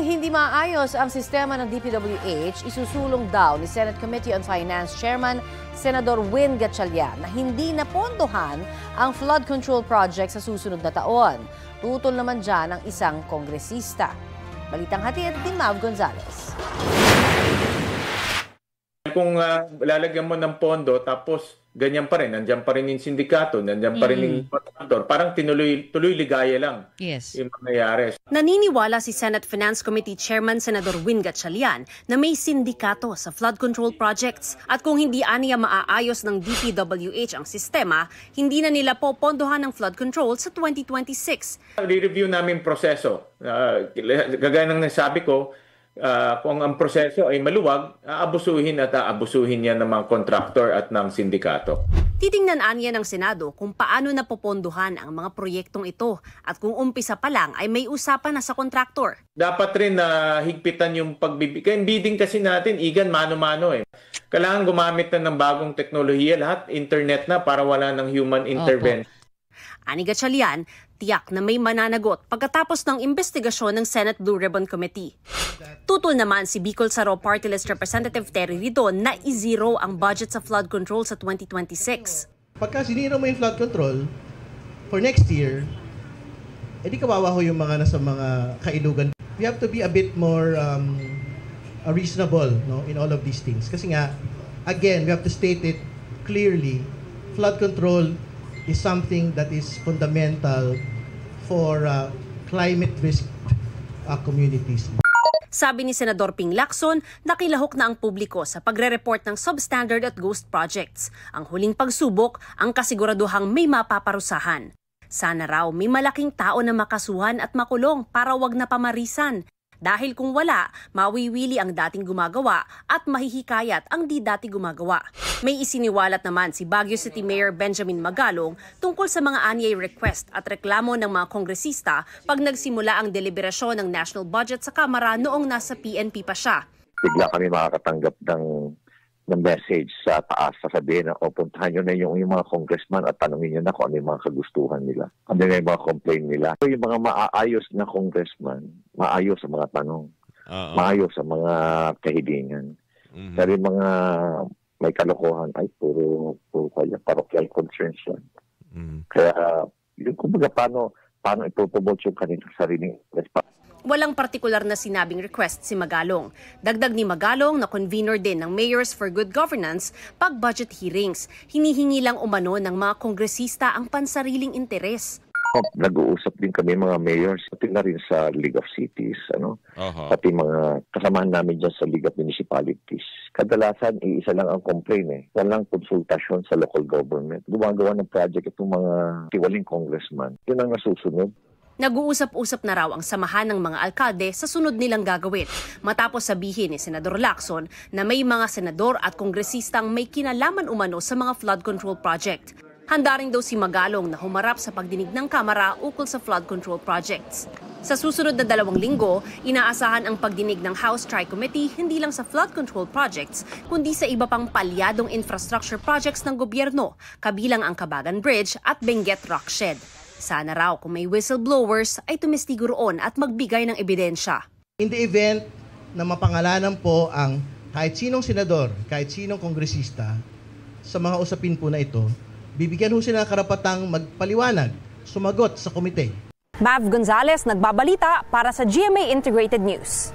hindi maayos ang sistema ng DPWH, isusulong daw ni Senate Committee on Finance Chairman Senador Win Gatchalian na hindi napondohan ang flood control project sa susunod na taon. Tutol naman dyan ang isang kongresista. Balitang hatid ni Mav Gonzalez. Kung lalagyan mo ng pondo tapos ganyan pa rin, nandiyan pa rin yung sindikato, nandiyan pa rin yung kontraktor, parang tuloy ligaya lang yung mangyayari. Naniniwala si Senate Finance Committee Chairman Senador Win Gatchalian na may sindikato sa flood control projects at kung hindi aniya maaayos ng DPWH ang sistema, hindi na nila popondohan ng flood control sa 2026. Re-review namin proseso. Gagaya ng nasabi ko, kung ang proseso ay maluwag, aabusuhin yan ng mga kontraktor at ng sindikato. Titingnan aniya ng Senado kung paano napopondohan ang mga proyektong ito at kung umpisa pa lang ay may usapan na sa kontraktor. Dapat rin na higpitan yung pagbibigay. Bidding kasi natin, igan mano-mano eh. Kailangan gumamit na ng bagong teknolohiya, lahat internet na para wala ng human intervention. Ani Gatchalian, tiyak na may mananagot pagkatapos ng investigasyon ng Senate Blue Ribbon Committee. Tutol naman si Bicol Saro Party List Representative Terry Ridon na i-zero ang budget sa flood control sa 2026. Pagka siniro mo yung flood control for next year, edi kawawa ho yung mga nasa mga kailugan. We have to be a bit more reasonable, no, in all of these things. Kasi nga, again, we have to state it clearly. Flood control is something that is fundamental for climate risk communities. Sabi ni Senador Ping Lacson, nakilahok na ang publiko sa pagre-report ng substandard at ghost projects. Ang huling pagsubok, ang kasiguraduhang may mapaparusahan. Sana raw may malaking tao na makasuhan at makulong para wag na pamarisan. Dahil kung wala, mawiwili ang dating gumagawa at mahihikayat ang di dati gumagawa. May isiniwalat naman si Baguio City Mayor Benjamin Magalong tungkol sa mga anyay request at reklamo ng mga kongresista pag nagsimula ang deliberasyon ng national budget sa Kamara noong nasa PNP pa siya. Bigla kami makakatanggap ng message sa taas, sasabihin na puntahan nyo na yung mga congressman at tanongin nyo na kung ano yung mga kagustuhan nila. Ano yung mga complaint nila. So, yung mga maaayos na congressman, maayos sa mga tanong, maayos sa mga kahilingan. Pero yung mga may kalokohan ay puro kaya parochial concerns yan. Kaya yung kumbaga paano ipopromote yung kanilang sariling response. Walang partikular na sinabing request si Magalong. Dagdag ni Magalong na convener din ng Mayors for Good Governance pag budget hearings. Hinihingi lang umano ng mga kongresista ang pansariling interes. Nag-uusap din kami mga mayors, pati na rin sa League of Cities, pati mga kasamahan namin dyan sa League of Municipalities. Kadalasan, iisa lang ang complaint Walang konsultasyon sa local government. Gumagawa ng project itong mga tiwaling congressman. Yun ang nasusunod. Nag-uusap-usap na raw ang samahan ng mga alkalde sa sunod nilang gagawin matapos sabihin ni Senador Lacson na may mga senador at kongresistang may kinalaman umano sa mga flood control project. Handa rin daw si Magalong na humarap sa pagdinig ng Kamara ukol sa flood control projects. Sa susunod na 2 linggo, inaasahan ang pagdinig ng House Tri-Committee hindi lang sa flood control projects, kundi sa iba pang palyadong infrastructure projects ng gobyerno, kabilang ang Cabagan Bridge at Benguet Rock Shed. Sana raw kung may whistleblowers ay tumistigo roon at magbigay ng ebidensya. In the event na mapangalanan po ang kahit sinong senador, kahit sinong kongresista sa mga usapin po na ito, bibigyan ho sila ng karapatang magpaliwanag, sumagot sa komite. Mav Gonzalez nagbabalita para sa GMA Integrated News.